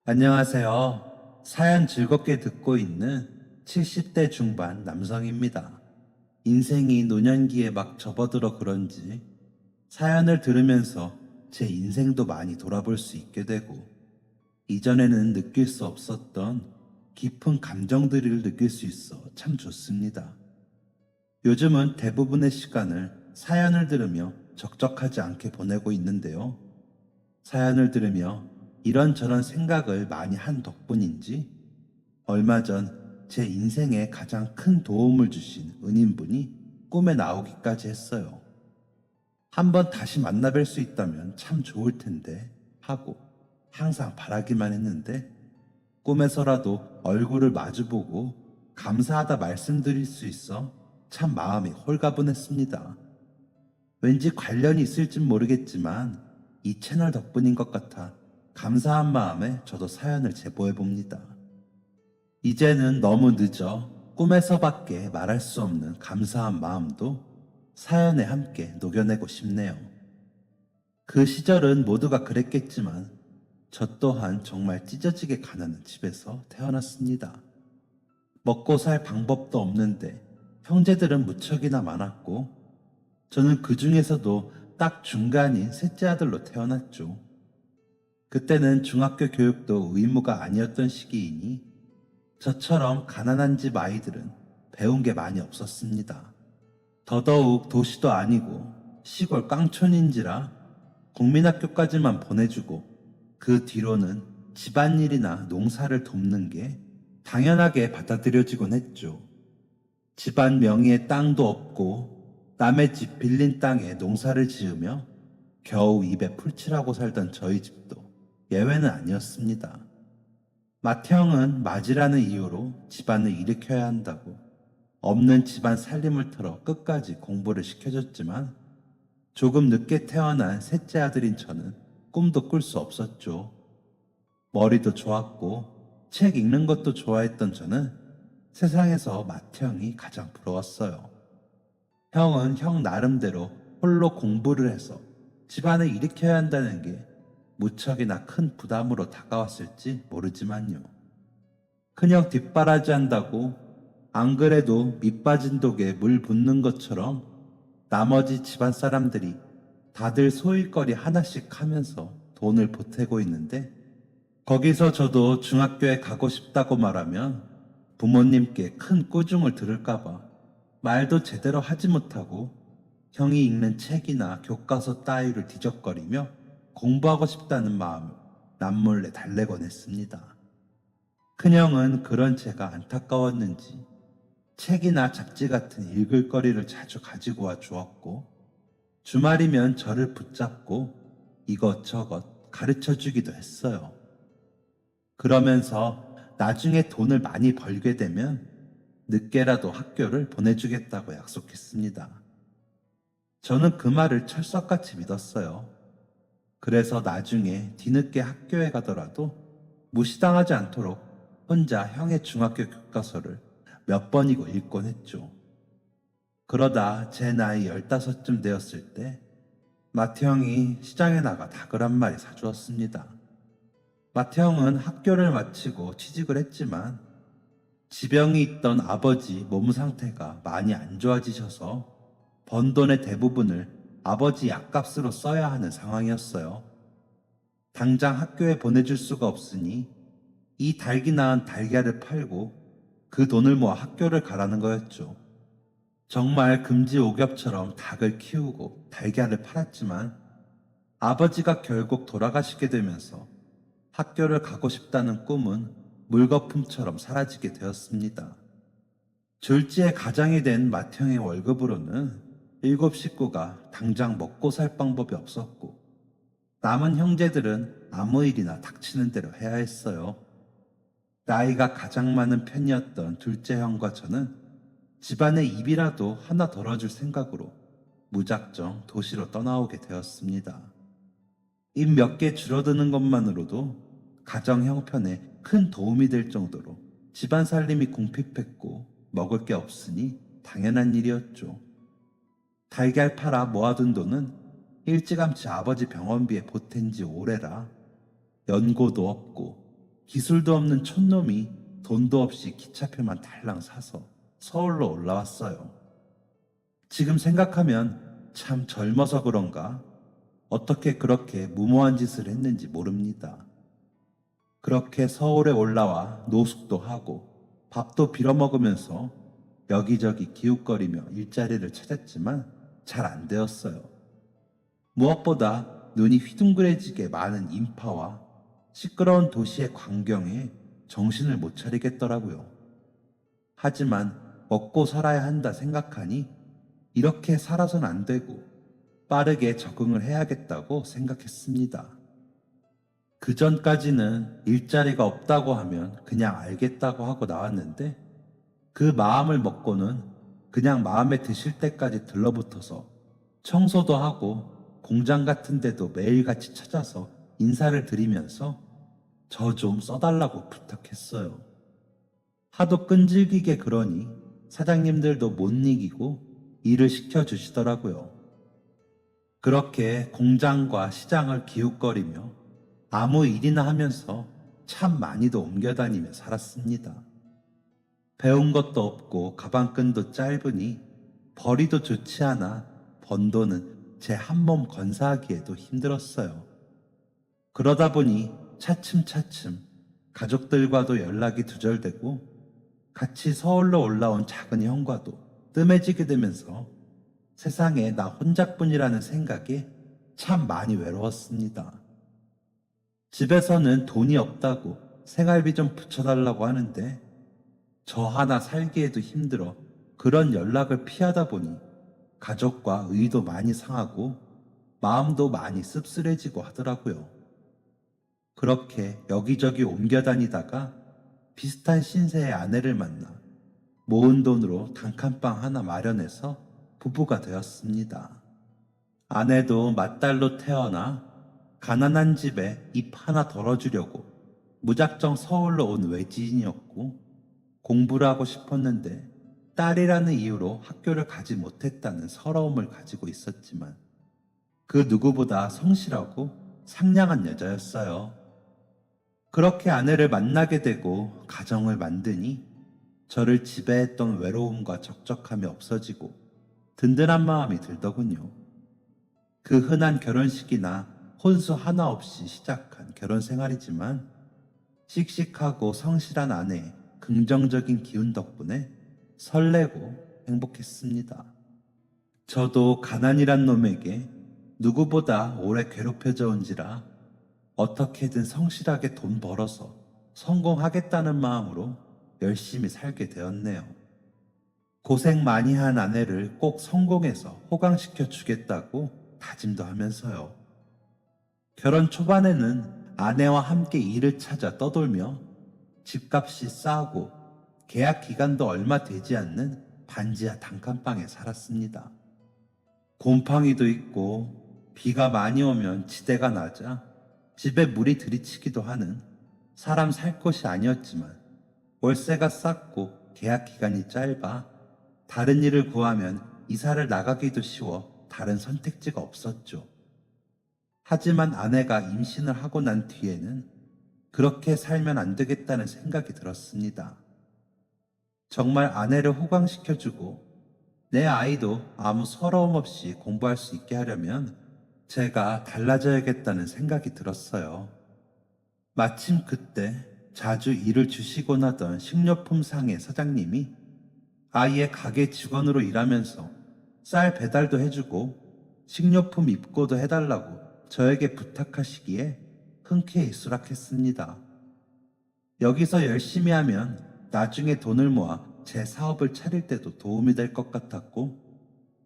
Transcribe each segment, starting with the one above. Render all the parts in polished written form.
안녕하세요. 사연 즐겁게 듣고 있는 70대 중반 남성입니다. 인생이 노년기에 막 접어들어 그런지 사연을 들으면서 제 인생도 많이 돌아볼 수 있게 되고 이전에는 느낄 수 없었던 깊은 감정들을 느낄 수 있어 참 좋습니다. 요즘은 대부분의 시간을 사연을 들으며 적적하지 않게 보내고 있는데요. 사연을 들으며 이런저런 생각을 많이 한 덕분인지 얼마 전 제 인생에 가장 큰 도움을 주신 은인분이 꿈에 나오기까지 했어요. 한번 다시 만나 뵐 수 있다면 참 좋을 텐데 하고 항상 바라기만 했는데 꿈에서라도 얼굴을 마주보고 감사하다 말씀드릴 수 있어 참 마음이 홀가분했습니다. 왠지 관련이 있을진 모르겠지만 이 채널 덕분인 것 같아 감사한 마음에 저도 사연을 제보해 봅니다. 이제는 너무 늦어 꿈에서밖에 말할 수 없는 감사한 마음도 사연에 함께 녹여내고 싶네요. 그 시절은 모두가 그랬겠지만 저 또한 정말 찢어지게 가난한 집에서 태어났습니다. 먹고 살 방법도 없는데 형제들은 무척이나 많았고 저는 그 중에서도 딱 중간인 셋째 아들로 태어났죠. 그때는 중학교 교육도 의무가 아니었던 시기이니 저처럼 가난한 집 아이들은 배운 게 많이 없었습니다. 더더욱 도시도 아니고 시골 깡촌인지라 국민학교까지만 보내주고 그 뒤로는 집안일이나 농사를 돕는 게 당연하게 받아들여지곤 했죠. 집안 명의의 땅도 없고 남의 집 빌린 땅에 농사를 지으며 겨우 입에 풀칠하고 살던 저희 집도 예외는 아니었습니다. 맏형은 맞이라는 이유로 집안을 일으켜야 한다고 없는 집안 살림을 털어 끝까지 공부를 시켜줬지만 조금 늦게 태어난 셋째 아들인 저는 꿈도 꿀 수 없었죠. 머리도 좋았고 책 읽는 것도 좋아했던 저는 세상에서 맏형이 가장 부러웠어요. 형은 형 나름대로 홀로 공부를 해서 집안을 일으켜야 한다는 게 무척이나 큰 부담으로 다가왔을지 모르지만요. 큰형 뒷바라지 한다고 안 그래도 밑빠진 독에 물 붓는 것처럼 나머지 집안 사람들이 다들 소일거리 하나씩 하면서 돈을 보태고 있는데 거기서 저도 중학교에 가고 싶다고 말하면 부모님께 큰 꾸중을 들을까봐 말도 제대로 하지 못하고 형이 읽는 책이나 교과서 따위를 뒤적거리며 공부하고 싶다는 마음을 남몰래 달래곤 했습니다. 큰형은 그런 제가 안타까웠는지 책이나 잡지 같은 읽을 거리를 자주 가지고 와 주었고 주말이면 저를 붙잡고 이것저것 가르쳐 주기도 했어요. 그러면서 나중에 돈을 많이 벌게 되면 늦게라도 학교를 보내주겠다고 약속했습니다. 저는 그 말을 철석같이 믿었어요. 그래서 나중에 뒤늦게 학교에 가더라도 무시당하지 않도록 혼자 형의 중학교 교과서를 몇 번이고 읽곤 했죠. 그러다 제 나이 15쯤 되었을 때 마태 형이 시장에 나가 닭을 한 마리 사주었습니다. 마태 형은 학교를 마치고 취직을 했지만 지병이 있던 아버지 몸 상태가 많이 안 좋아지셔서 번 돈의 대부분을 아버지 약값으로 써야 하는 상황이었어요. 당장 학교에 보내줄 수가 없으니 이 닭이 낳은 달걀을 팔고 그 돈을 모아 학교를 가라는 거였죠. 정말 금지옥엽처럼 닭을 키우고 달걀을 팔았지만 아버지가 결국 돌아가시게 되면서 학교를 가고 싶다는 꿈은 물거품처럼 사라지게 되었습니다. 졸지에 가장이 된 맏형의 월급으로는 7식구가 당장 먹고 살 방법이 없었고 남은 형제들은 아무 일이나 닥치는 대로 해야 했어요. 나이가 가장 많은 편이었던 둘째 형과 저는 집안의 입이라도 하나 덜어줄 생각으로 무작정 도시로 떠나오게 되었습니다. 입 몇 개 줄어드는 것만으로도 가정 형편에 큰 도움이 될 정도로 집안 살림이 궁핍했고 먹을 게 없으니 당연한 일이었죠. 달걀 팔아 모아둔 돈은 일찌감치 아버지 병원비에 보탠 지 오래라 연고도 없고 기술도 없는 촌놈이 돈도 없이 기차표만 달랑 사서 서울로 올라왔어요. 지금 생각하면 참 젊어서 그런가 어떻게 그렇게 무모한 짓을 했는지 모릅니다. 그렇게 서울에 올라와 노숙도 하고 밥도 빌어먹으면서 여기저기 기웃거리며 일자리를 찾았지만 잘 안 되었어요. 무엇보다 눈이 휘둥그레지게 많은 인파와 시끄러운 도시의 광경에 정신을 못 차리겠더라고요. 하지만 먹고 살아야 한다 생각하니 이렇게 살아선 안 되고 빠르게 적응을 해야겠다고 생각했습니다. 그 전까지는 일자리가 없다고 하면 그냥 알겠다고 하고 나왔는데 그 마음을 먹고는 그냥 마음에 드실 때까지 들러붙어서 청소도 하고 공장 같은 데도 매일같이 찾아서 인사를 드리면서 저 좀 써달라고 부탁했어요. 하도 끈질기게 그러니 사장님들도 못 이기고 일을 시켜주시더라고요. 그렇게 공장과 시장을 기웃거리며 아무 일이나 하면서 참 많이도 옮겨다니며 살았습니다. 배운 것도 없고 가방끈도 짧으니 벌이도 좋지 않아 번 돈은 제 한 몸 건사하기에도 힘들었어요. 그러다 보니 차츰차츰 가족들과도 연락이 두절되고 같이 서울로 올라온 작은 형과도 뜸해지게 되면서 세상에 나 혼자뿐이라는 생각에 참 많이 외로웠습니다. 집에서는 돈이 없다고 생활비 좀 붙여달라고 하는데 저 하나 살기에도 힘들어 그런 연락을 피하다 보니 가족과 의도 많이 상하고 마음도 많이 씁쓸해지고 하더라고요. 그렇게 여기저기 옮겨 다니다가 비슷한 신세의 아내를 만나 모은 돈으로 단칸방 하나 마련해서 부부가 되었습니다. 아내도 맏딸로 태어나 가난한 집에 입 하나 덜어주려고 무작정 서울로 온 외지인이었고 공부를 하고 싶었는데 딸이라는 이유로 학교를 가지 못했다는 서러움을 가지고 있었지만 그 누구보다 성실하고 상냥한 여자였어요. 그렇게 아내를 만나게 되고 가정을 만드니 저를 지배했던 외로움과 적적함이 없어지고 든든한 마음이 들더군요. 그 흔한 결혼식이나 혼수 하나 없이 시작한 결혼 생활이지만 씩씩하고 성실한 아내의 긍정적인 기운 덕분에 설레고 행복했습니다. 저도 가난이란 놈에게 누구보다 오래 괴롭혀져 온지라 어떻게든 성실하게 돈 벌어서 성공하겠다는 마음으로 열심히 살게 되었네요. 고생 많이 한 아내를 꼭 성공해서 호강시켜 주겠다고 다짐도 하면서요. 결혼 초반에는 아내와 함께 일을 찾아 떠돌며 집값이 싸고 계약 기간도 얼마 되지 않는 반지하 단칸방에 살았습니다. 곰팡이도 있고 비가 많이 오면 지대가 낮아 집에 물이 들이치기도 하는 사람 살 곳이 아니었지만 월세가 쌌고 계약 기간이 짧아 다른 일을 구하면 이사를 나가기도 쉬워 다른 선택지가 없었죠. 하지만 아내가 임신을 하고 난 뒤에는 그렇게 살면 안 되겠다는 생각이 들었습니다. 정말 아내를 호강시켜주고 내 아이도 아무 서러움 없이 공부할 수 있게 하려면 제가 달라져야겠다는 생각이 들었어요. 마침 그때 자주 일을 주시곤 하던 식료품 상의 사장님이 아이의 가게 직원으로 일하면서 쌀 배달도 해주고 식료품 입고도 해달라고 저에게 부탁하시기에 흔쾌히 수락했습니다. 여기서 열심히 하면 나중에 돈을 모아 제 사업을 차릴 때도 도움이 될 것 같았고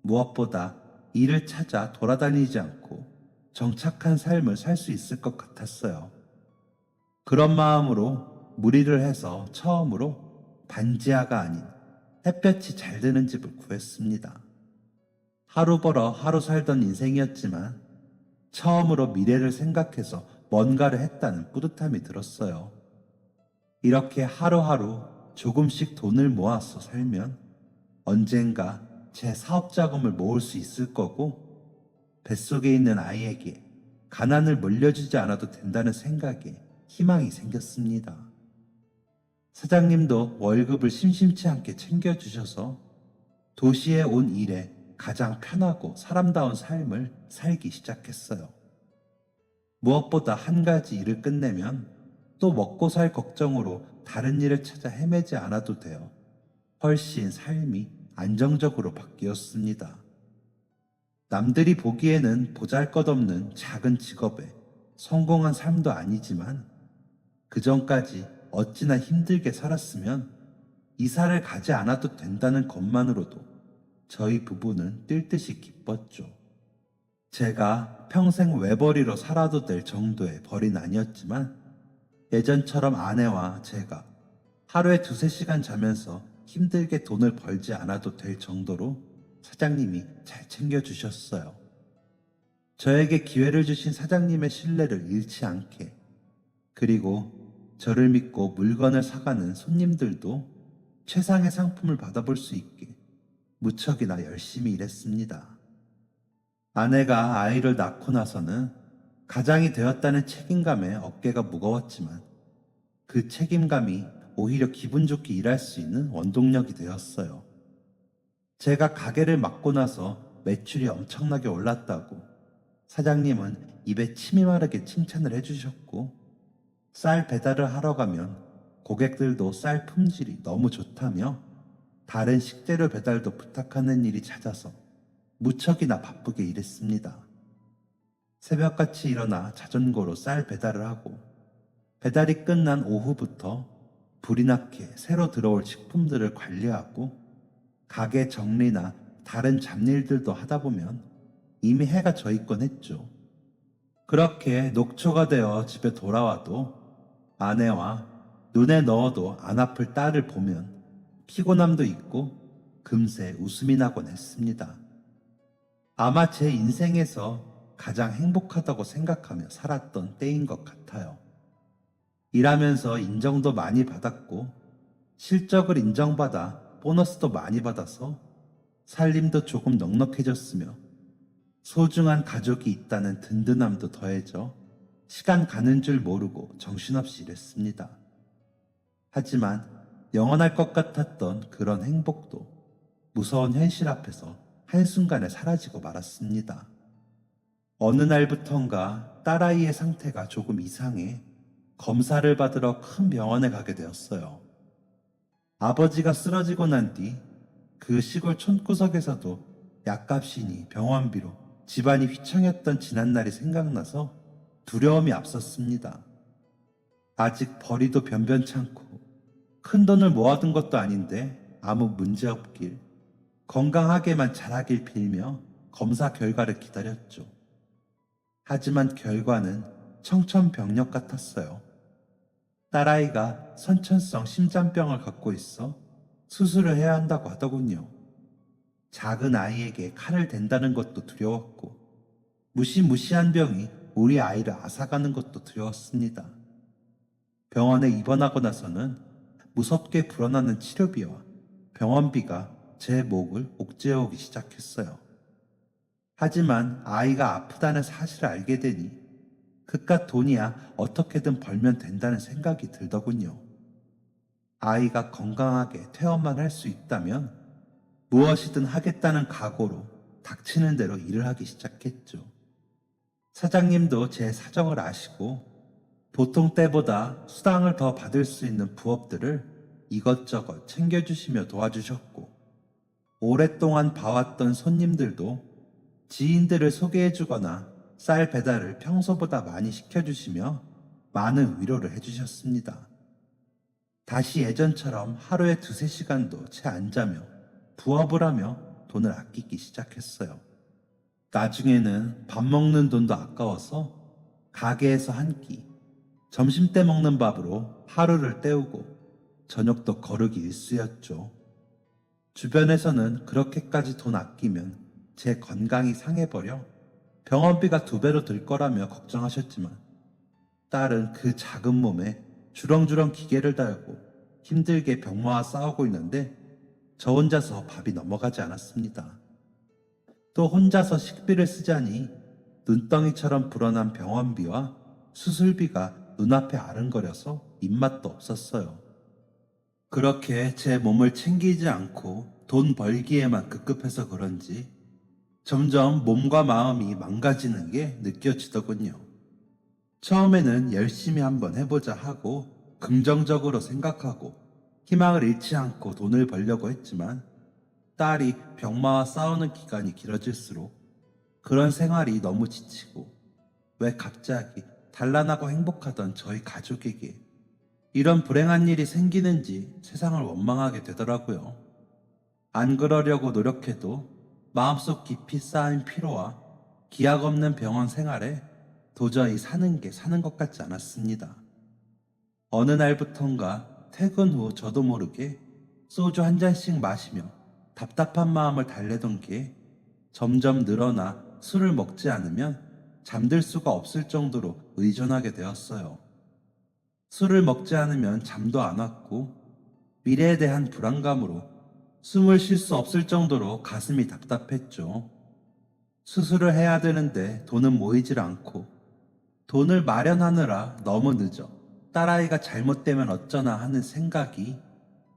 무엇보다 일을 찾아 돌아다니지 않고 정착한 삶을 살 수 있을 것 같았어요. 그런 마음으로 무리를 해서 처음으로 반지하가 아닌 햇볕이 잘 드는 집을 구했습니다. 하루 벌어 하루 살던 인생이었지만 처음으로 미래를 생각해서 뭔가를 했다는 뿌듯함이 들었어요. 이렇게 하루하루 조금씩 돈을 모아서 살면 언젠가 제 사업 자금을 모을 수 있을 거고 뱃속에 있는 아이에게 가난을 물려주지 않아도 된다는 생각에 희망이 생겼습니다. 사장님도 월급을 심심치 않게 챙겨주셔서 도시에 온 이래 가장 편하고 사람다운 삶을 살기 시작했어요. 무엇보다 한 가지 일을 끝내면 또 먹고 살 걱정으로 다른 일을 찾아 헤매지 않아도 돼요. 훨씬 삶이 안정적으로 바뀌었습니다. 남들이 보기에는 보잘것없는 작은 직업에 성공한 삶도 아니지만 그전까지 어찌나 힘들게 살았으면 이사를 가지 않아도 된다는 것만으로도 저희 부부는 뛸 듯이 기뻤죠. 제가 평생 외벌이로 살아도 될 정도의 벌이는 아니었지만 예전처럼 아내와 제가 하루에 2~3시간 자면서 힘들게 돈을 벌지 않아도 될 정도로 사장님이 잘 챙겨주셨어요. 저에게 기회를 주신 사장님의 신뢰를 잃지 않게, 그리고 저를 믿고 물건을 사가는 손님들도 최상의 상품을 받아볼 수 있게 무척이나 열심히 일했습니다. 아내가 아이를 낳고 나서는 가장이 되었다는 책임감에 어깨가 무거웠지만 그 책임감이 오히려 기분 좋게 일할 수 있는 원동력이 되었어요. 제가 가게를 맡고 나서 매출이 엄청나게 올랐다고 사장님은 입에 침이 마르게 칭찬을 해주셨고, 쌀 배달을 하러 가면 고객들도 쌀 품질이 너무 좋다며 다른 식재료 배달도 부탁하는 일이 잦아서 무척이나 바쁘게 일했습니다. 새벽같이 일어나 자전거로 쌀 배달을 하고 배달이 끝난 오후부터 불이 나게 새로 들어올 식품들을 관리하고 가게 정리나 다른 잡일들도 하다 보면 이미 해가 져 있곤 했죠. 그렇게 녹초가 되어 집에 돌아와도 아내와 눈에 넣어도 안 아플 딸을 보면 피곤함도 있고 금세 웃음이 나곤 했습니다. 아마 제 인생에서 가장 행복하다고 생각하며 살았던 때인 것 같아요. 일하면서 인정도 많이 받았고 실적을 인정받아 보너스도 많이 받아서 살림도 조금 넉넉해졌으며 소중한 가족이 있다는 든든함도 더해져 시간 가는 줄 모르고 정신없이 일했습니다. 하지만 영원할 것 같았던 그런 행복도 무서운 현실 앞에서 한순간에 사라지고 말았습니다. 어느 날부턴가 딸아이의 상태가 조금 이상해 검사를 받으러 큰 병원에 가게 되었어요. 아버지가 쓰러지고 난 뒤 그 시골 촌구석에서도 약값이니 병원비로 집안이 휘청였던 지난날이 생각나서 두려움이 앞섰습니다. 아직 벌이도 변변찮고 큰 돈을 모아둔 것도 아닌데 아무 문제 없길, 건강하게만 자라길 빌며 검사 결과를 기다렸죠. 하지만 결과는 청천벽력 같았어요. 딸아이가 선천성 심장병을 갖고 있어 수술을 해야 한다고 하더군요. 작은 아이에게 칼을 댄다는 것도 두려웠고 무시무시한 병이 우리 아이를 앗아가는 것도 두려웠습니다. 병원에 입원하고 나서는 무섭게 불어나는 치료비와 병원비가 제 목을 옥죄어오기 시작했어요. 하지만 아이가 아프다는 사실을 알게 되니 그깟 돈이야 어떻게든 벌면 된다는 생각이 들더군요. 아이가 건강하게 퇴원만 할 수 있다면 무엇이든 하겠다는 각오로 닥치는 대로 일을 하기 시작했죠. 사장님도 제 사정을 아시고 보통 때보다 수당을 더 받을 수 있는 부업들을 이것저것 챙겨주시며 도와주셨고, 오랫동안 봐왔던 손님들도 지인들을 소개해주거나 쌀 배달을 평소보다 많이 시켜주시며 많은 위로를 해주셨습니다. 다시 예전처럼 하루에 2~3시간도 채 안 자며 부업을 하며 돈을 아끼기 시작했어요. 나중에는 밥 먹는 돈도 아까워서 가게에서 한 끼, 점심때 먹는 밥으로 하루를 때우고 저녁도 거르기 일쑤였죠. 주변에서는 그렇게까지 돈 아끼면 제 건강이 상해버려 병원비가 2배로 들 거라며 걱정하셨지만 딸은 그 작은 몸에 주렁주렁 기계를 달고 힘들게 병마와 싸우고 있는데 저 혼자서 밥이 넘어가지 않았습니다. 또 혼자서 식비를 쓰자니 눈덩이처럼 불어난 병원비와 수술비가 눈앞에 아른거려서 입맛도 없었어요. 그렇게 제 몸을 챙기지 않고 돈 벌기에만 급급해서 그런지 점점 몸과 마음이 망가지는 게 느껴지더군요. 처음에는 열심히 한번 해보자 하고 긍정적으로 생각하고 희망을 잃지 않고 돈을 벌려고 했지만 딸이 병마와 싸우는 기간이 길어질수록 그런 생활이 너무 지치고 왜 갑자기 단란하고 행복하던 저희 가족에게 이런 불행한 일이 생기는지 세상을 원망하게 되더라고요. 안 그러려고 노력해도 마음속 깊이 쌓인 피로와 기약 없는 병원 생활에 도저히 사는 게 사는 것 같지 않았습니다. 어느 날부턴가 퇴근 후 저도 모르게 소주 한 잔씩 마시며 답답한 마음을 달래던 게 점점 늘어나 술을 먹지 않으면 잠들 수가 없을 정도로 의존하게 되었어요. 술을 먹지 않으면 잠도 안 왔고 미래에 대한 불안감으로 숨을 쉴 수 없을 정도로 가슴이 답답했죠. 수술을 해야 되는데 돈은 모이질 않고 돈을 마련하느라 너무 늦어 딸아이가 잘못되면 어쩌나 하는 생각이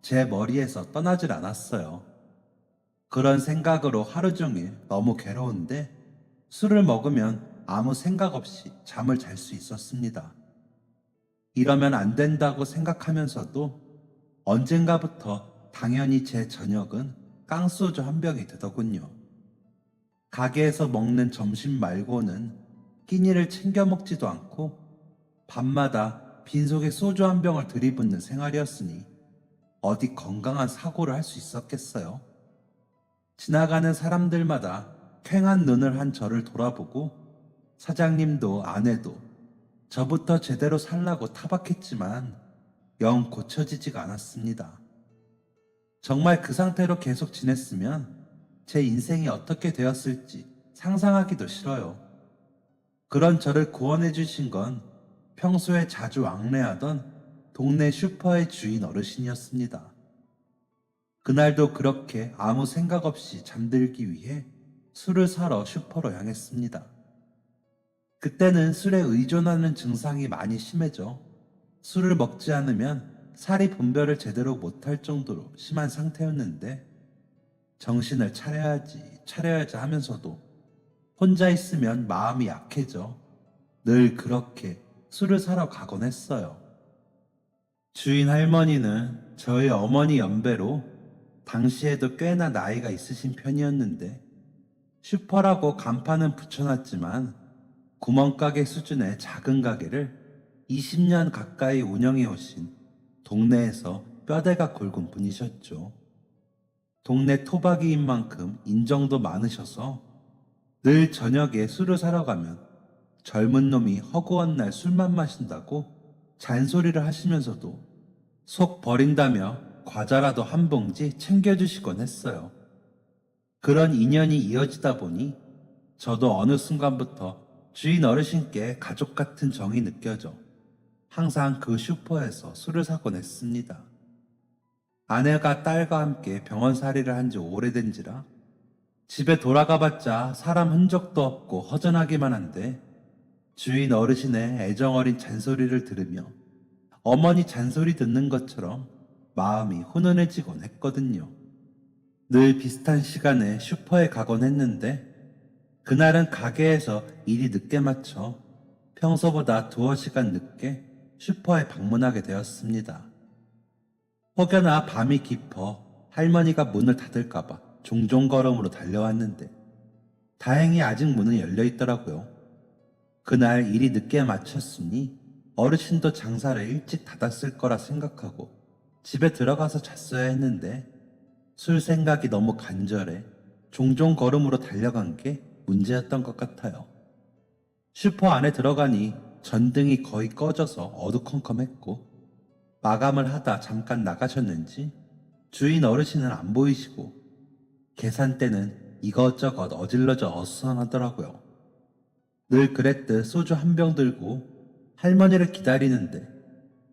제 머리에서 떠나질 않았어요. 그런 생각으로 하루 종일 너무 괴로운데 술을 먹으면 아무 생각 없이 잠을 잘 수 있었습니다. 이러면 안 된다고 생각하면서도 언젠가부터 당연히 제 저녁은 깡소주 한 병이 되더군요. 가게에서 먹는 점심 말고는 끼니를 챙겨 먹지도 않고 밤마다 빈속에 소주 한 병을 들이붓는 생활이었으니 어디 건강한 사고를 할 수 있었겠어요. 지나가는 사람들마다 퀭한 눈을 한 저를 돌아보고 사장님도 아내도 저부터 제대로 살라고 타박했지만 영 고쳐지지가 않았습니다. 정말 그 상태로 계속 지냈으면 제 인생이 어떻게 되었을지 상상하기도 싫어요. 그런 저를 구원해 주신 건 평소에 자주 왕래하던 동네 슈퍼의 주인 어르신이었습니다. 그날도 그렇게 아무 생각 없이 잠들기 위해 술을 사러 슈퍼로 향했습니다. 그때는 술에 의존하는 증상이 많이 심해져 술을 먹지 않으면 살이 분별을 제대로 못할 정도로 심한 상태였는데 정신을 차려야지 하면서도 혼자 있으면 마음이 약해져 늘 그렇게 술을 사러 가곤 했어요. 주인 할머니는 저희 어머니 연배로 당시에도 꽤나 나이가 있으신 편이었는데 슈퍼라고 간판은 붙여놨지만 구멍가게 수준의 작은 가게를 20년 가까이 운영해 오신 동네에서 뼈대가 굵은 분이셨죠. 동네 토박이인 만큼 인정도 많으셔서 늘 저녁에 술을 사러 가면 젊은 놈이 허구한 날 술만 마신다고 잔소리를 하시면서도 속 버린다며 과자라도 한 봉지 챙겨주시곤 했어요. 그런 인연이 이어지다 보니 저도 어느 순간부터 주인 어르신께 가족 같은 정이 느껴져 항상 그 슈퍼에서 술을 사곤 했습니다. 아내가 딸과 함께 병원살이를 한 지 오래된지라 집에 돌아가봤자 사람 흔적도 없고 허전하기만 한데 주인 어르신의 애정어린 잔소리를 들으며 어머니 잔소리 듣는 것처럼 마음이 훈훈해지곤 했거든요. 늘 비슷한 시간에 슈퍼에 가곤 했는데 그날은 가게에서 일이 늦게 마쳐 평소보다 두어 시간 늦게 슈퍼에 방문하게 되었습니다. 혹여나 밤이 깊어 할머니가 문을 닫을까봐 종종 걸음으로 달려왔는데 다행히 아직 문은 열려 있더라고요. 그날 일이 늦게 마쳤으니 어르신도 장사를 일찍 닫았을 거라 생각하고 집에 들어가서 잤어야 했는데 술 생각이 너무 간절해 종종 걸음으로 달려간 게 문제였던 것 같아요. 슈퍼 안에 들어가니 전등이 거의 꺼져서 어두컴컴했고 마감을 하다 잠깐 나가셨는지 주인 어르신은 안 보이시고 계산대는 이것저것 어질러져 어수선하더라고요. 늘 그랬듯 소주 한 병 들고 할머니를 기다리는데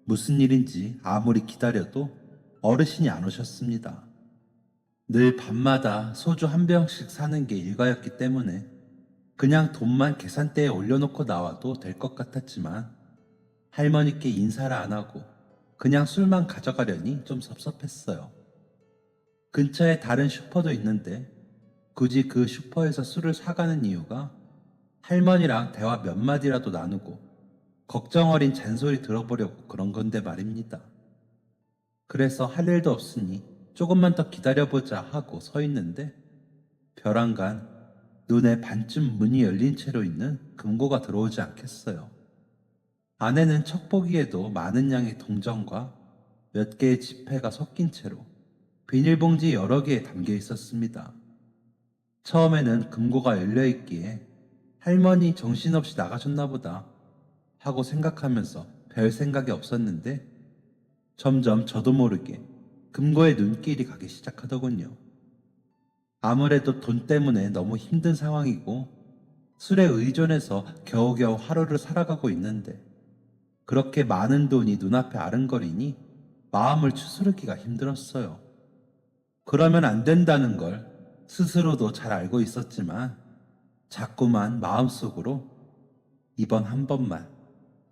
무슨 일인지 아무리 기다려도 어르신이 안 오셨습니다. 늘 밤마다 소주 한 병씩 사는 게 일과였기 때문에 그냥 돈만 계산대에 올려놓고 나와도 될 것 같았지만 할머니께 인사를 안 하고 그냥 술만 가져가려니 좀 섭섭했어요. 근처에 다른 슈퍼도 있는데 굳이 그 슈퍼에서 술을 사가는 이유가 할머니랑 대화 몇 마디라도 나누고 걱정 어린 잔소리 들어보려고 그런 건데 말입니다. 그래서 할 일도 없으니 조금만 더 기다려보자 하고 서 있는데 벼랑간 눈에 반쯤 문이 열린 채로 있는 금고가 들어오지 않겠어요. 안에는 척 보기에도 많은 양의 동전과 몇 개의 지폐가 섞인 채로 비닐봉지 여러 개에 담겨 있었습니다. 처음에는 금고가 열려있기에 할머니 정신없이 나가셨나 보다 하고 생각하면서 별 생각이 없었는데 점점 저도 모르게 금고에 눈길이 가기 시작하더군요. 아무래도 돈 때문에 너무 힘든 상황이고 술에 의존해서 겨우겨우 하루를 살아가고 있는데 그렇게 많은 돈이 눈앞에 아른거리니 마음을 추스르기가 힘들었어요. 그러면 안 된다는 걸 스스로도 잘 알고 있었지만 자꾸만 마음속으로 이번 한 번만,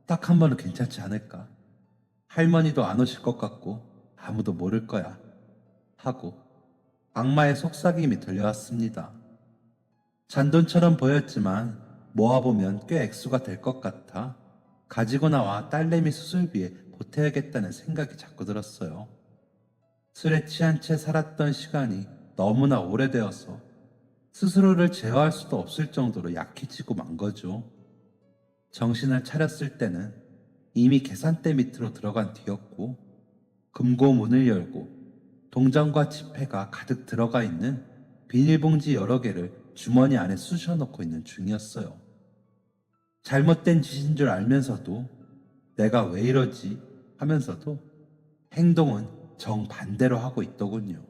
딱 한 번은 괜찮지 않을까? 할머니도 안 오실 것 같고 아무도 모를 거야 하고 악마의 속삭임이 들려왔습니다. 잔돈처럼 보였지만 모아보면 꽤 액수가 될 것 같아 가지고 나와 딸내미 수술비에 보태야겠다는 생각이 자꾸 들었어요. 술에 취한 채 살았던 시간이 너무나 오래되어서 스스로를 제어할 수도 없을 정도로 약해지고 만 거죠. 정신을 차렸을 때는 이미 계산대 밑으로 들어간 뒤였고 금고 문을 열고 동전과 지폐가 가득 들어가 있는 비닐봉지 여러 개를 주머니 안에 쑤셔 넣고 있는 중이었어요. 잘못된 짓인 줄 알면서도 내가 왜 이러지 하면서도 행동은 정반대로 하고 있더군요.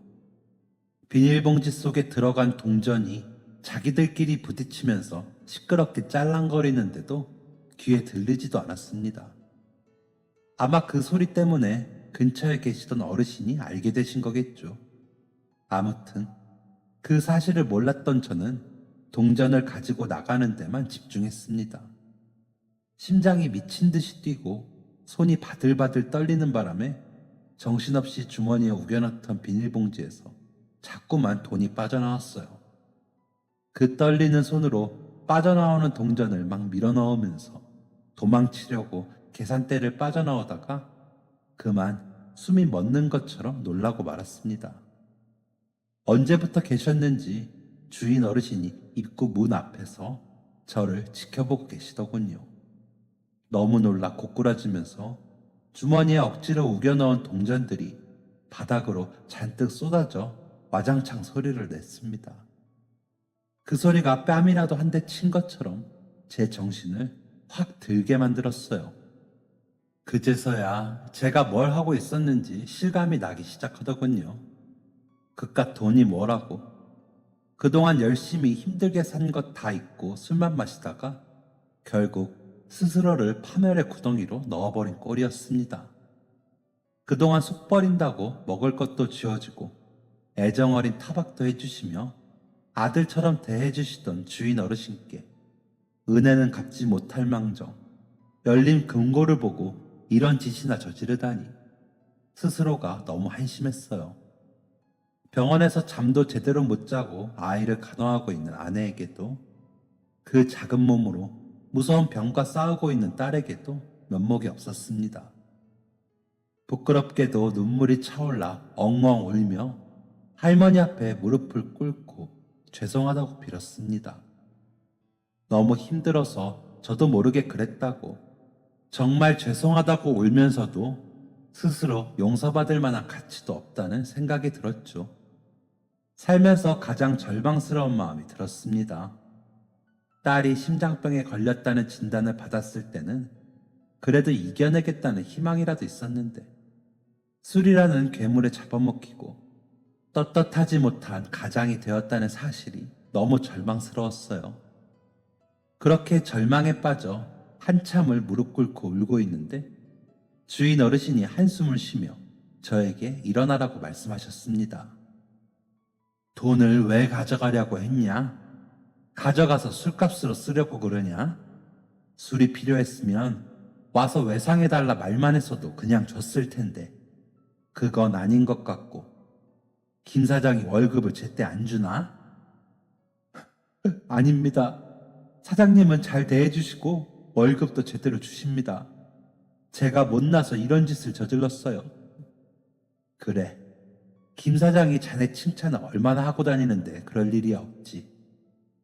비닐봉지 속에 들어간 동전이 자기들끼리 부딪히면서 시끄럽게 짤랑거리는데도 귀에 들리지도 않았습니다. 아마 그 소리 때문에 근처에 계시던 어르신이 알게 되신 거겠죠. 아무튼 그 사실을 몰랐던 저는 동전을 가지고 나가는 데만 집중했습니다. 심장이 미친 듯이 뛰고 손이 바들바들 떨리는 바람에 정신없이 주머니에 우겨넣던 비닐봉지에서 자꾸만 돈이 빠져나왔어요. 그 떨리는 손으로 빠져나오는 동전을 막 밀어넣으면서 도망치려고 계산대를 빠져나오다가 그만 숨이 멎는 것처럼 놀라고 말았습니다. 언제부터 계셨는지 주인 어르신이 입구 문 앞에서 저를 지켜보고 계시더군요. 너무 놀라 고꾸라지면서 주머니에 억지로 우겨넣은 동전들이 바닥으로 잔뜩 쏟아져 와장창 소리를 냈습니다. 그 소리가 뺨이라도 한 대 친 것처럼 제 정신을 확 들게 만들었어요. 그제서야 제가 뭘 하고 있었는지 실감이 나기 시작하더군요. 그깟 돈이 뭐라고. 그동안 열심히 힘들게 산 것 다 잊고 술만 마시다가 결국 스스로를 파멸의 구덩이로 넣어버린 꼴이었습니다. 그동안 속 버린다고 먹을 것도 쥐어주고 애정어린 타박도 해주시며 아들처럼 대해주시던 주인 어르신께 은혜는 갚지 못할 망정 열린 금고를 보고 이런 짓이나 저지르다니 스스로가 너무 한심했어요. 병원에서 잠도 제대로 못 자고 아이를 간호하고 있는 아내에게도 그 작은 몸으로 무서운 병과 싸우고 있는 딸에게도 면목이 없었습니다. 부끄럽게도 눈물이 차올라 엉엉 울며 할머니 앞에 무릎을 꿇고 죄송하다고 빌었습니다. 너무 힘들어서 저도 모르게 그랬다고 정말 죄송하다고 울면서도 스스로 용서받을 만한 가치도 없다는 생각이 들었죠. 살면서 가장 절망스러운 마음이 들었습니다. 딸이 심장병에 걸렸다는 진단을 받았을 때는 그래도 이겨내겠다는 희망이라도 있었는데 술이라는 괴물에 잡아먹히고 떳떳하지 못한 가장이 되었다는 사실이 너무 절망스러웠어요. 그렇게 절망에 빠져 한참을 무릎 꿇고 울고 있는데 주인 어르신이 한숨을 쉬며 저에게 일어나라고 말씀하셨습니다. 돈을 왜 가져가려고 했냐? 가져가서 술값으로 쓰려고 그러냐? 술이 필요했으면 와서 외상해달라 말만 했어도 그냥 줬을 텐데 그건 아닌 것 같고 김 사장이 월급을 제때 안 주나? 아닙니다. 사장님은 잘 대해주시고 월급도 제대로 주십니다. 제가 못나서 이런 짓을 저질렀어요. 그래. 김 사장이 자네 칭찬을 얼마나 하고 다니는데 그럴 일이 없지.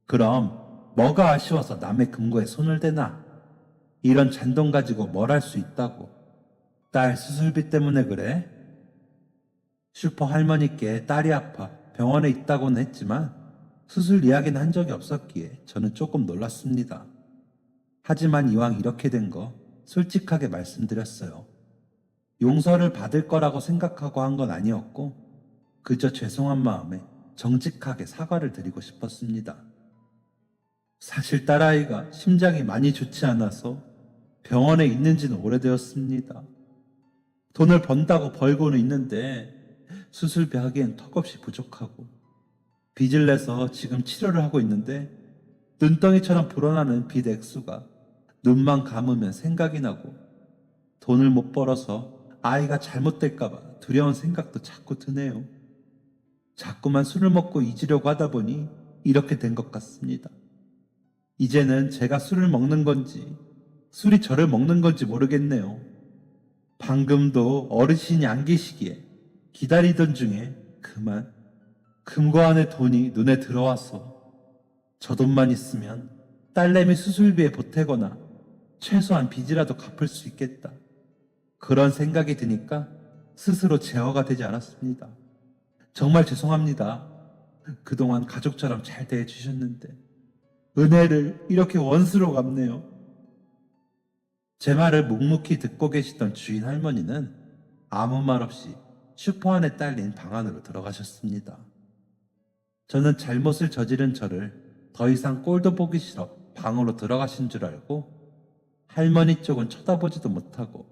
그럼 뭐가 아쉬워서 남의 금고에 손을 대나? 이런 잔돈 가지고 뭘 할 수 있다고. 딸 수술비 때문에 그래? 슈퍼 할머니께 딸이 아파 병원에 있다고는 했지만 수술 이야기는 한 적이 없었기에 저는 조금 놀랐습니다. 하지만 이왕 이렇게 된 거 솔직하게 말씀드렸어요. 용서를 받을 거라고 생각하고 한 건 아니었고 그저 죄송한 마음에 정직하게 사과를 드리고 싶었습니다. 사실 딸아이가 심장이 많이 좋지 않아서 병원에 있는지는 오래되었습니다. 돈을 번다고 벌고는 있는데 수술비 하기엔 턱없이 부족하고 빚을 내서 지금 치료를 하고 있는데 눈덩이처럼 불어나는 빚 액수가 눈만 감으면 생각이 나고 돈을 못 벌어서 아이가 잘못될까봐 두려운 생각도 자꾸 드네요. 자꾸만 술을 먹고 잊으려고 하다 보니 이렇게 된 것 같습니다. 이제는 제가 술을 먹는 건지 술이 저를 먹는 건지 모르겠네요. 방금도 어르신이 안 계시기에 기다리던 중에 그만 금고 안에 돈이 눈에 들어와서 저 돈만 있으면 딸내미 수술비에 보태거나 최소한 빚이라도 갚을 수 있겠다. 그런 생각이 드니까 스스로 제어가 되지 않았습니다. 정말 죄송합니다. 그동안 가족처럼 잘 대해주셨는데 은혜를 이렇게 원수로 갚네요. 제 말을 묵묵히 듣고 계시던 주인 할머니는 아무 말 없이 슈퍼 안에 딸린 방 안으로 들어가셨습니다. 저는 잘못을 저지른 저를 더 이상 꼴도 보기 싫어 방으로 들어가신 줄 알고 할머니 쪽은 쳐다보지도 못하고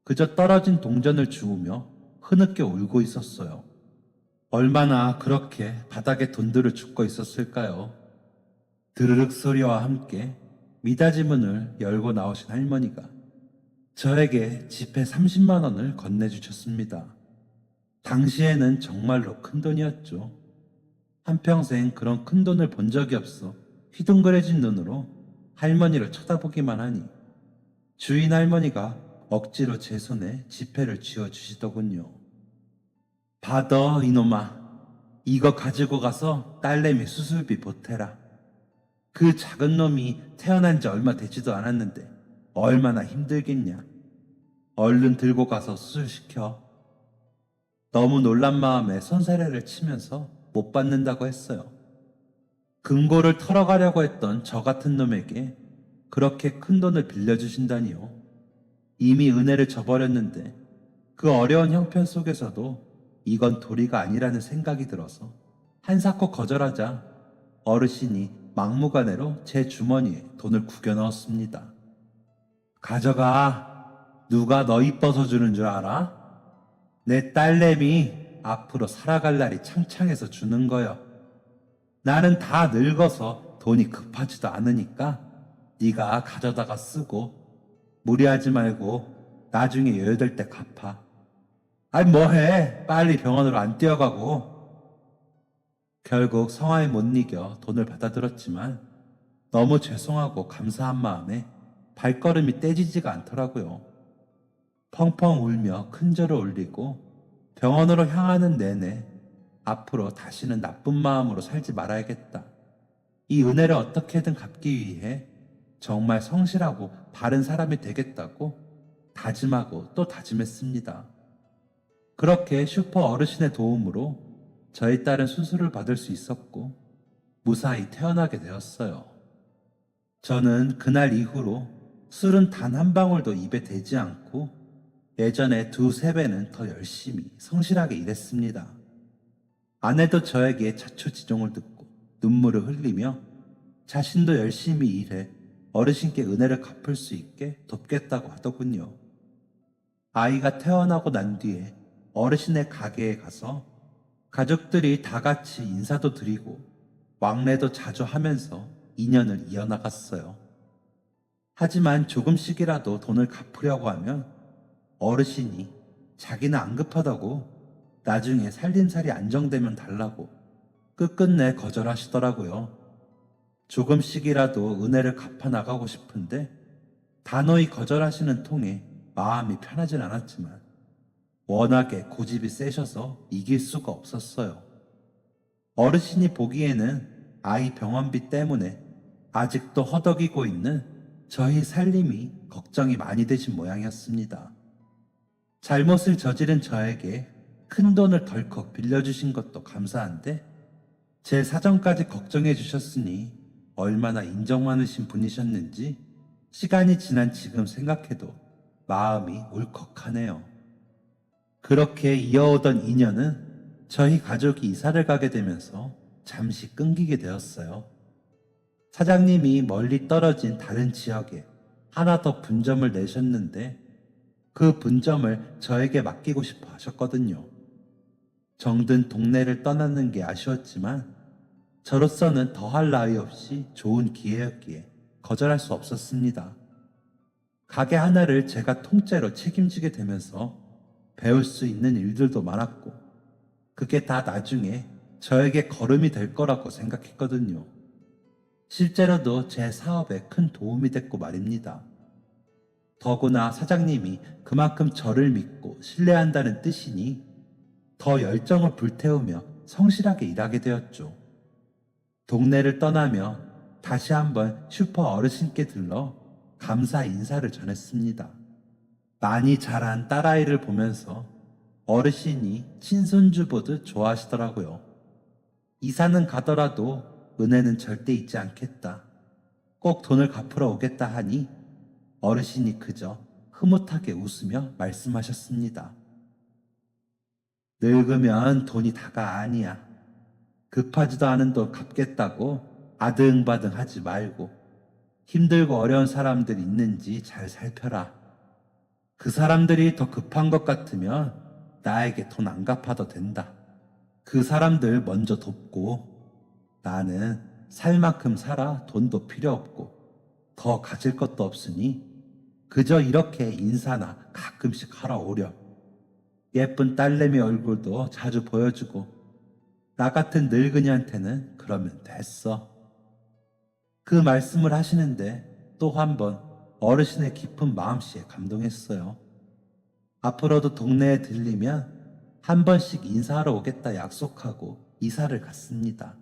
그저 떨어진 동전을 주우며 흐느껴 울고 있었어요. 얼마나 그렇게 바닥에 돈들을 줍고 있었을까요? 드르륵 소리와 함께 미닫이 문을 열고 나오신 할머니가 저에게 지폐 30만 원을 건네주셨습니다. 당시에는 정말로 큰 돈이었죠. 한평생 그런 큰 돈을 본 적이 없어 휘둥그레진 눈으로 할머니를 쳐다보기만 하니 주인 할머니가 억지로 제 손에 지폐를 쥐어주시더군요. 받아 이놈아. 이거 가지고 가서 딸내미 수술비 보태라. 그 작은 놈이 태어난 지 얼마 되지도 않았는데 얼마나 힘들겠냐. 얼른 들고 가서 수술시켜. 너무 놀란 마음에 손사래를 치면서 못 받는다고 했어요. 금고를 털어가려고 했던 저 같은 놈에게 그렇게 큰 돈을 빌려주신다니요. 이미 은혜를 저버렸는데 그 어려운 형편 속에서도 이건 도리가 아니라는 생각이 들어서 한사코 거절하자 어르신이 막무가내로 제 주머니에 돈을 구겨 넣었습니다. 가져가. 누가 너 이뻐서 주는 줄 알아? 내 딸내미 앞으로 살아갈 날이 창창해서 주는 거요. 나는 다 늙어서 돈이 급하지도 않으니까 네가 가져다가 쓰고 무리하지 말고 나중에 여유될 때 갚아. 아니 뭐해. 빨리 병원으로 안 뛰어가고. 결국 성화에 못 이겨 돈을 받아들었지만 너무 죄송하고 감사한 마음에 발걸음이 떼지지가 않더라고요. 펑펑 울며 큰절을 올리고 병원으로 향하는 내내 앞으로 다시는 나쁜 마음으로 살지 말아야겠다. 이 은혜를 어떻게든 갚기 위해 정말 성실하고 바른 사람이 되겠다고 다짐하고 또 다짐했습니다. 그렇게 슈퍼 어르신의 도움으로 저희 딸은 수술을 받을 수 있었고 무사히 태어나게 되었어요. 저는 그날 이후로 술은 단 한 방울도 입에 대지 않고 예전에 2~3배는 더 열심히 성실하게 일했습니다. 아내도 저에게 자초지종을 듣고 눈물을 흘리며 자신도 열심히 일해 어르신께 은혜를 갚을 수 있게 돕겠다고 하더군요. 아이가 태어나고 난 뒤에 어르신의 가게에 가서 가족들이 다 같이 인사도 드리고 왕래도 자주 하면서 인연을 이어나갔어요. 하지만 조금씩이라도 돈을 갚으려고 하면 어르신이 자기는 안 급하다고, 나중에 살림살이 안정되면 달라고 끝끝내 거절하시더라고요. 조금씩이라도 은혜를 갚아 나가고 싶은데 단호히 거절하시는 통에 마음이 편하진 않았지만 워낙에 고집이 세셔서 이길 수가 없었어요. 어르신이 보기에는 아이 병원비 때문에 아직도 허덕이고 있는 저희 살림이 걱정이 많이 되신 모양이었습니다. 잘못을 저지른 저에게 큰 돈을 덜컥 빌려주신 것도 감사한데 제 사정까지 걱정해 주셨으니 얼마나 인정 많으신 분이셨는지 시간이 지난 지금 생각해도 마음이 울컥하네요. 그렇게 이어오던 인연은 저희 가족이 이사를 가게 되면서 잠시 끊기게 되었어요. 사장님이 멀리 떨어진 다른 지역에 하나 더 분점을 내셨는데 그 분점을 저에게 맡기고 싶어 하셨거든요. 정든 동네를 떠나는 게 아쉬웠지만 저로서는 더할 나위 없이 좋은 기회였기에 거절할 수 없었습니다. 가게 하나를 제가 통째로 책임지게 되면서 배울 수 있는 일들도 많았고 그게 다 나중에 저에게 거름이 될 거라고 생각했거든요. 실제로도 제 사업에 큰 도움이 됐고 말입니다. 더구나 사장님이 그만큼 저를 믿고 신뢰한다는 뜻이니 더 열정을 불태우며 성실하게 일하게 되었죠. 동네를 떠나며 다시 한번 슈퍼 어르신께 들러 감사 인사를 전했습니다. 많이 자란 딸아이를 보면서 어르신이 친손주 보듯 좋아하시더라고요. 이사는 가더라도 은혜는 절대 잊지 않겠다. 꼭 돈을 갚으러 오겠다 하니 어르신이 그저 흐뭇하게 웃으며 말씀하셨습니다. 늙으면 돈이 다가 아니야. 급하지도 않은 돈 갚겠다고 아등바등 하지 말고 힘들고 어려운 사람들이 있는지 잘 살펴라. 그 사람들이 더 급한 것 같으면 나에게 돈 안 갚아도 된다. 그 사람들 먼저 돕고 나는 살 만큼 살아 돈도 필요 없고 더 가질 것도 없으니 그저 이렇게 인사나 가끔씩 하러 오렴. 예쁜 딸내미 얼굴도 자주 보여주고 나 같은 늙은이한테는 그러면 됐어. 그 말씀을 하시는데 또 한 번 어르신의 깊은 마음씨에 감동했어요. 앞으로도 동네에 들리면 한 번씩 인사하러 오겠다 약속하고 이사를 갔습니다.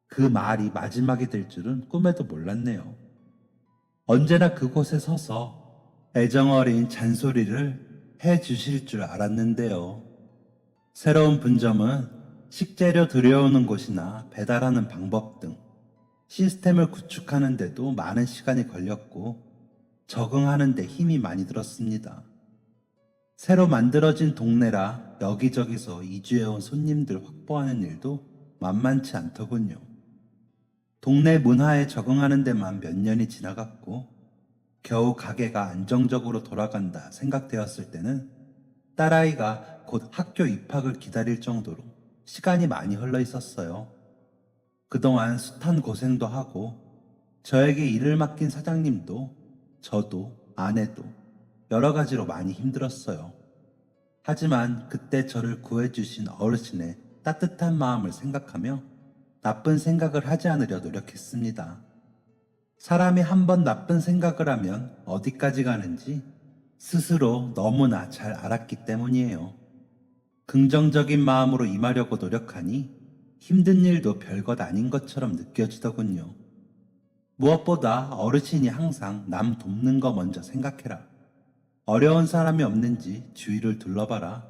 그 말이 마지막이 될 줄은 꿈에도 몰랐네요. 언제나 그곳에 서서 애정어린 잔소리를 해 주실 줄 알았는데요. 새로운 분점은 식재료 들여오는 곳이나 배달하는 방법 등 시스템을 구축하는 데도 많은 시간이 걸렸고 적응하는 데 힘이 많이 들었습니다. 새로 만들어진 동네라 여기저기서 이주해온 손님들 확보하는 일도 만만치 않더군요. 동네 문화에 적응하는 데만 몇 년이 지나갔고 겨우 가게가 안정적으로 돌아간다 생각되었을 때는 딸아이가 곧 학교 입학을 기다릴 정도로 시간이 많이 흘러 있었어요. 그동안 숱한 고생도 하고 저에게 일을 맡긴 사장님도 저도 아내도 여러 가지로 많이 힘들었어요. 하지만 그때 저를 구해주신 어르신의 따뜻한 마음을 생각하며 나쁜 생각을 하지 않으려 노력했습니다. 사람이 한번 나쁜 생각을 하면 어디까지 가는지 스스로 너무나 잘 알았기 때문이에요. 긍정적인 마음으로 임하려고 노력하니 힘든 일도 별것 아닌 것처럼 느껴지더군요. 무엇보다 어르신이 항상 남 돕는 거 먼저 생각해라. 어려운 사람이 없는지 주위를 둘러봐라.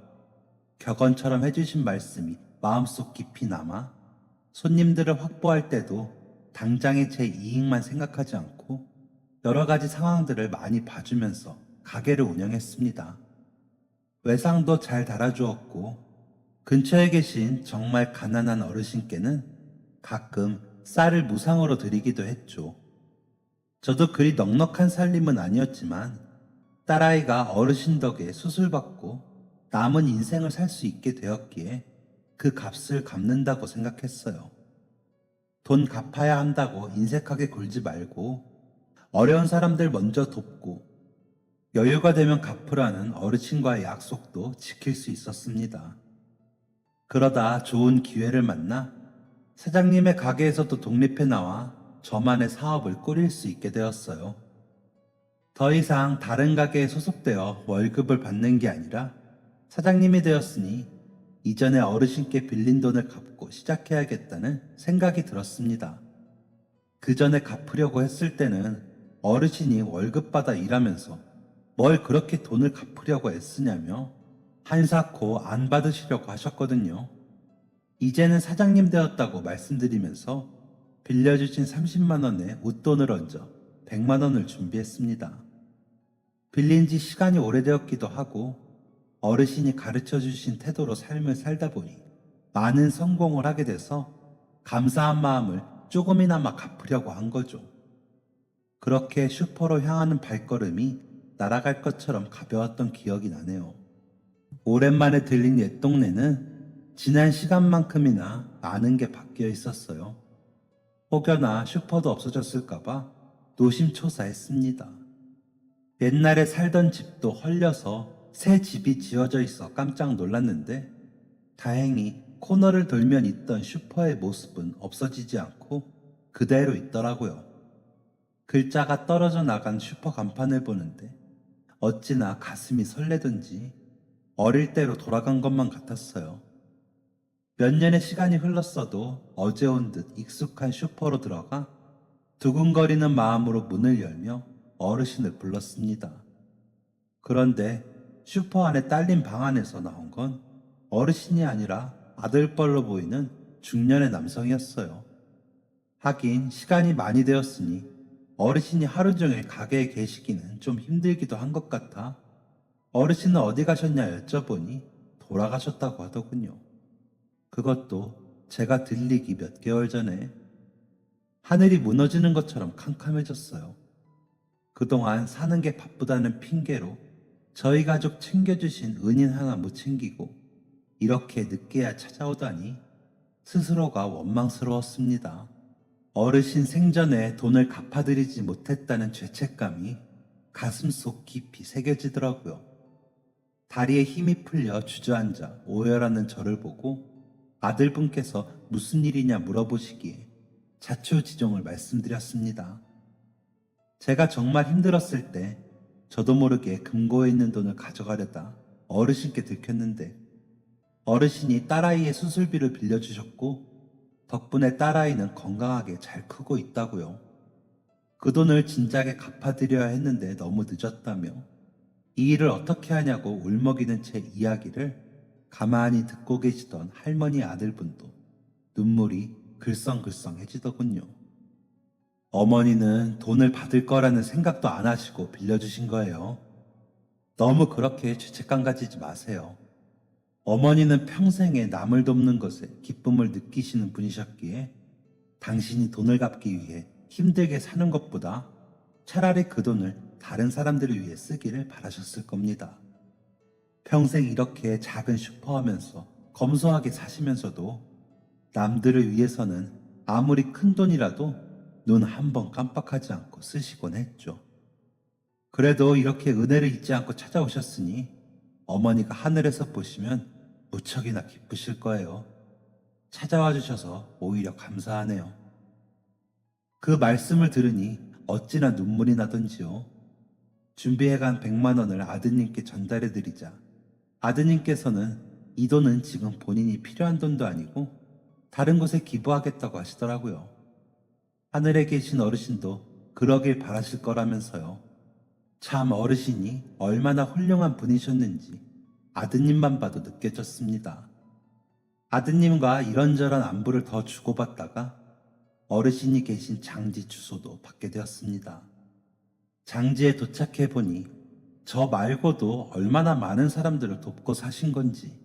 격언처럼 해주신 말씀이 마음속 깊이 남아 손님들을 확보할 때도 당장의 제 이익만 생각하지 않고 여러 가지 상황들을 많이 봐주면서 가게를 운영했습니다. 외상도 잘 달아주었고 근처에 계신 정말 가난한 어르신께는 가끔 쌀을 무상으로 드리기도 했죠. 저도 그리 넉넉한 살림은 아니었지만 딸아이가 어르신 덕에 수술받고 남은 인생을 살 수 있게 되었기에 그 값을 갚는다고 생각했어요. 돈 갚아야 한다고 인색하게 굴지 말고 어려운 사람들 먼저 돕고 여유가 되면 갚으라는 어르신과의 약속도 지킬 수 있었습니다. 그러다 좋은 기회를 만나 사장님의 가게에서도 독립해 나와 저만의 사업을 꾸릴 수 있게 되었어요. 더 이상 다른 가게에 소속되어 월급을 받는 게 아니라 사장님이 되었으니 이전에 어르신께 빌린 돈을 갚고 시작해야겠다는 생각이 들었습니다. 그 전에 갚으려고 했을 때는 어르신이 월급 받아 일하면서 뭘 그렇게 돈을 갚으려고 애쓰냐며 한사코 안 받으시려고 하셨거든요. 이제는 사장님 되었다고 말씀드리면서 빌려주신 30만 원에 웃돈을 얹어 100만 원을 준비했습니다. 빌린 지 시간이 오래되었기도 하고 어르신이 가르쳐 주신 태도로 삶을 살다 보니 많은 성공을 하게 돼서 감사한 마음을 조금이나마 갚으려고 한 거죠. 그렇게 슈퍼로 향하는 발걸음이 날아갈 것처럼 가벼웠던 기억이 나네요. 오랜만에 들린 옛 동네는 지난 시간만큼이나 많은 게 바뀌어 있었어요. 혹여나 슈퍼도 없어졌을까봐 노심초사했습니다. 옛날에 살던 집도 헐려서 새 집이 지어져 있어 깜짝 놀랐는데 다행히 코너를 돌면 있던 슈퍼의 모습은 없어지지 않고 그대로 있더라고요. 글자가 떨어져 나간 슈퍼 간판을 보는데 어찌나 가슴이 설레던지 어릴 때로 돌아간 것만 같았어요. 몇 년의 시간이 흘렀어도 어제 온 듯 익숙한 슈퍼로 들어가 두근거리는 마음으로 문을 열며 어르신을 불렀습니다. 그런데 슈퍼 안에 딸린 방 안에서 나온 건 어르신이 아니라 아들뻘로 보이는 중년의 남성이었어요. 하긴 시간이 많이 되었으니 어르신이 하루 종일 가게에 계시기는 좀 힘들기도 한 것 같아 어르신은 어디 가셨냐 여쭤보니 돌아가셨다고 하더군요. 그것도 제가 들리기 몇 개월 전에. 하늘이 무너지는 것처럼 캄캄해졌어요. 그동안 사는 게 바쁘다는 핑계로 저희 가족 챙겨주신 은인 하나 못 챙기고 이렇게 늦게야 찾아오다니 스스로가 원망스러웠습니다. 어르신 생전에 돈을 갚아드리지 못했다는 죄책감이 가슴속 깊이 새겨지더라고요. 다리에 힘이 풀려 주저앉아 오열하는 저를 보고 아들분께서 무슨 일이냐 물어보시기에 자초지종을 말씀드렸습니다. 제가 정말 힘들었을 때 저도 모르게 금고에 있는 돈을 가져가려다 어르신께 들켰는데 어르신이 딸아이의 수술비를 빌려주셨고 덕분에 딸아이는 건강하게 잘 크고 있다고요. 그 돈을 진작에 갚아드려야 했는데 너무 늦었다며 이 일을 어떻게 하냐고 울먹이는 제 이야기를 가만히 듣고 계시던 할머니 아들분도 눈물이 글썽글썽해지더군요. 어머니는 돈을 받을 거라는 생각도 안 하시고 빌려주신 거예요. 너무 그렇게 죄책감 가지지 마세요. 어머니는 평생에 남을 돕는 것에 기쁨을 느끼시는 분이셨기에 당신이 돈을 갚기 위해 힘들게 사는 것보다 차라리 그 돈을 다른 사람들을 위해 쓰기를 바라셨을 겁니다. 평생 이렇게 작은 슈퍼하면서 검소하게 사시면서도 남들을 위해서는 아무리 큰 돈이라도 눈 한 번 깜빡하지 않고 쓰시곤 했죠. 그래도 이렇게 은혜를 잊지 않고 찾아오셨으니 어머니가 하늘에서 보시면 무척이나 기쁘실 거예요. 찾아와 주셔서 오히려 감사하네요. 그 말씀을 들으니 어찌나 눈물이 나던지요. 준비해간 100만 원을 아드님께 전달해 드리자 아드님께서는 이 돈은 지금 본인이 필요한 돈도 아니고 다른 곳에 기부하겠다고 하시더라고요. 하늘에 계신 어르신도 그러길 바라실 거라면서요. 참 어르신이 얼마나 훌륭한 분이셨는지 아드님만 봐도 느껴졌습니다. 아드님과 이런저런 안부를 더 주고받다가 어르신이 계신 장지 주소도 받게 되었습니다. 장지에 도착해 보니 저 말고도 얼마나 많은 사람들을 돕고 사신 건지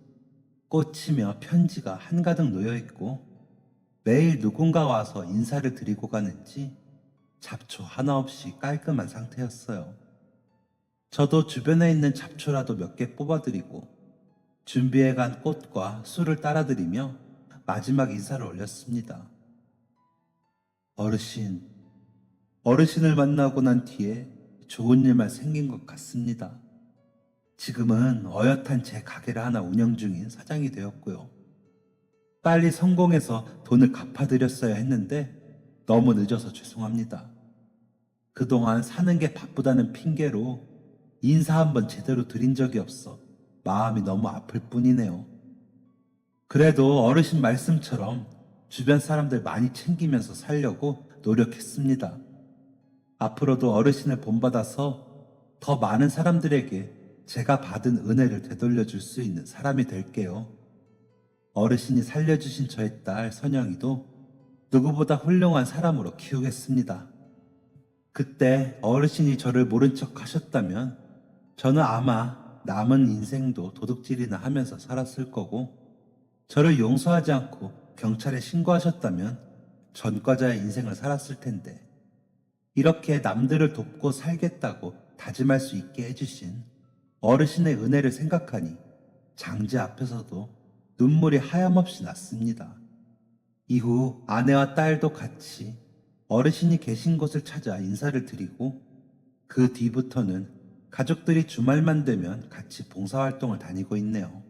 꽃이며 편지가 한가득 놓여 있고 매일 누군가 와서 인사를 드리고 가는지 잡초 하나 없이 깔끔한 상태였어요. 저도 주변에 있는 잡초라도 몇 개 뽑아드리고 준비해간 꽃과 술을 따라드리며 마지막 인사를 올렸습니다. 어르신, 어르신을 만나고 난 뒤에 좋은 일만 생긴 것 같습니다. 지금은 어엿한 제 가게를 하나 운영 중인 사장이 되었고요. 빨리 성공해서 돈을 갚아드렸어야 했는데 너무 늦어서 죄송합니다. 그동안 사는 게 바쁘다는 핑계로 인사 한번 제대로 드린 적이 없어 마음이 너무 아플 뿐이네요. 그래도 어르신 말씀처럼 주변 사람들 많이 챙기면서 살려고 노력했습니다. 앞으로도 어르신을 본받아서 더 많은 사람들에게 제가 받은 은혜를 되돌려줄 수 있는 사람이 될게요. 어르신이 살려주신 저의 딸 선영이도 누구보다 훌륭한 사람으로 키우겠습니다. 그때 어르신이 저를 모른 척 하셨다면 저는 아마 남은 인생도 도둑질이나 하면서 살았을 거고, 저를 용서하지 않고 경찰에 신고하셨다면 전과자의 인생을 살았을 텐데, 이렇게 남들을 돕고 살겠다고 다짐할 수 있게 해주신 어르신의 은혜를 생각하니 장지 앞에서도 눈물이 하염없이 났습니다. 이후 아내와 딸도 같이 어르신이 계신 곳을 찾아 인사를 드리고, 그 뒤부터는 가족들이 주말만 되면 같이 봉사활동을 다니고 있네요.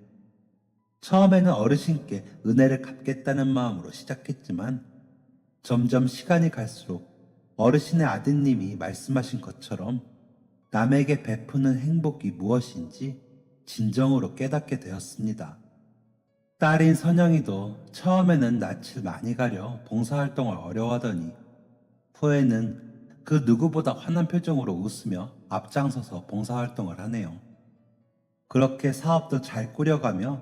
처음에는 어르신께 은혜를 갚겠다는 마음으로 시작했지만 점점 시간이 갈수록 어르신의 아드님이 말씀하신 것처럼 남에게 베푸는 행복이 무엇인지 진정으로 깨닫게 되었습니다. 딸인 선영이도 처음에는 낯을 많이 가려 봉사활동을 어려워하더니 후에는 그 누구보다 환한 표정으로 웃으며 앞장서서 봉사활동을 하네요. 그렇게 사업도 잘 꾸려가며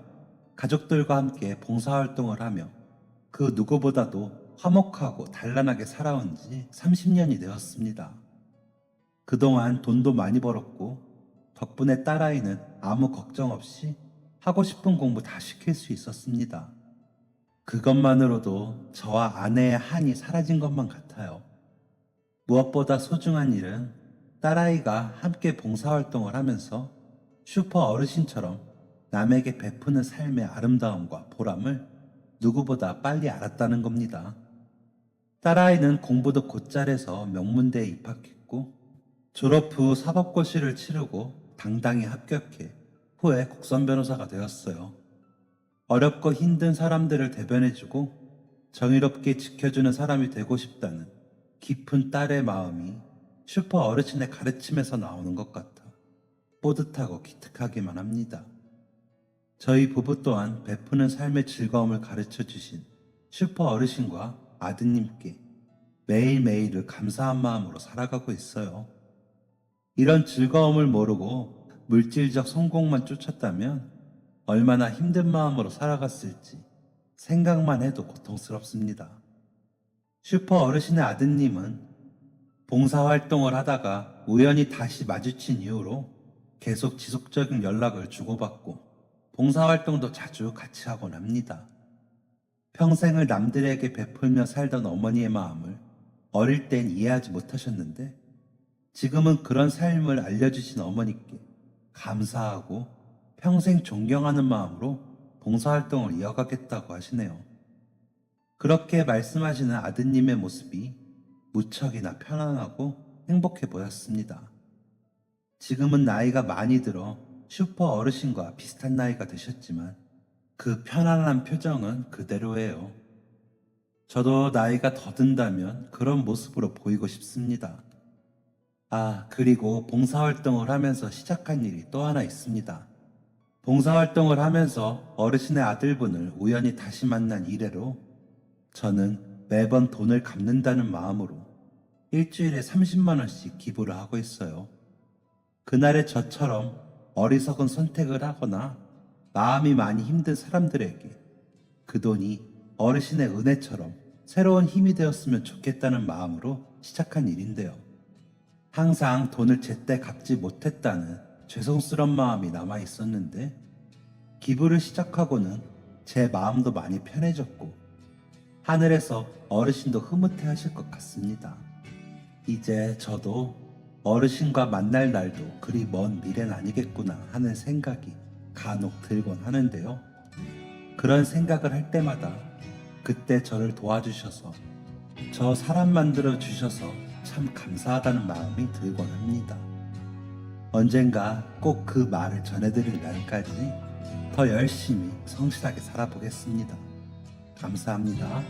가족들과 함께 봉사활동을 하며 그 누구보다도 화목하고 단란하게 살아온 지 30년이 되었습니다. 그동안 돈도 많이 벌었고 덕분에 딸아이는 아무 걱정 없이 하고 싶은 공부 다 시킬 수 있었습니다. 그것만으로도 저와 아내의 한이 사라진 것만 같아요. 무엇보다 소중한 일은 딸아이가 함께 봉사활동을 하면서 슈퍼 어르신처럼 남에게 베푸는 삶의 아름다움과 보람을 누구보다 빨리 알았다는 겁니다. 딸아이는 공부도 곧잘해서 명문대에 입학했고 졸업 후 사법고시를 치르고 당당히 합격해 후에 국선 변호사가 되었어요. 어렵고 힘든 사람들을 대변해주고 정의롭게 지켜주는 사람이 되고 싶다는 깊은 딸의 마음이 슈퍼 어르신의 가르침에서 나오는 것 같아 뿌듯하고 기특하기만 합니다. 저희 부부 또한 베푸는 삶의 즐거움을 가르쳐 주신 슈퍼 어르신과 아드님께 매일매일을 감사한 마음으로 살아가고 있어요. 이런 즐거움을 모르고 물질적 성공만 쫓았다면 얼마나 힘든 마음으로 살아갔을지 생각만 해도 고통스럽습니다. 슈퍼 어르신의 아드님은 봉사활동을 하다가 우연히 다시 마주친 이후로 계속 지속적인 연락을 주고받고 봉사활동도 자주 같이 하곤 합니다. 평생을 남들에게 베풀며 살던 어머니의 마음을 어릴 땐 이해하지 못하셨는데 지금은 그런 삶을 알려주신 어머니께 감사하고 평생 존경하는 마음으로 봉사활동을 이어가겠다고 하시네요. 그렇게 말씀하시는 아드님의 모습이 무척이나 편안하고 행복해 보였습니다. 지금은 나이가 많이 들어 슈퍼 어르신과 비슷한 나이가 되셨지만 그 편안한 표정은 그대로예요. 저도 나이가 더 든다면 그런 모습으로 보이고 싶습니다. 그리고 봉사활동을 하면서 시작한 일이 또 하나 있습니다. 봉사활동을 하면서 어르신의 아들분을 우연히 다시 만난 이래로 저는 매번 돈을 갚는다는 마음으로 일주일에 30만 원씩 기부를 하고 있어요. 그날의 저처럼 어리석은 선택을 하거나 마음이 많이 힘든 사람들에게 그 돈이 어르신의 은혜처럼 새로운 힘이 되었으면 좋겠다는 마음으로 시작한 일인데요. 항상 돈을 제때 갚지 못했다는 죄송스러운 마음이 남아 있었는데 기부를 시작하고는 제 마음도 많이 편해졌고 하늘에서 어르신도 흐뭇해 하실 것 같습니다. 이제 저도 어르신과 만날 날도 그리 먼 미래는 아니겠구나 하는 생각이 간혹 들곤 하는데요. 그런 생각을 할 때마다 그때 저를 도와주셔서 저 사람 만들어 주셔서 참 감사하다는 마음이 들곤 합니다. 언젠가 꼭 그 말을 전해드릴 날까지 더 열심히 성실하게 살아보겠습니다. 감사합니다.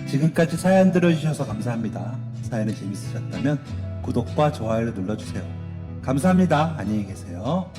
지금까지 사연 들어주셔서 감사합니다. 사연이 재밌으셨다면 구독과 좋아요를 눌러주세요. 감사합니다. 안녕히 계세요.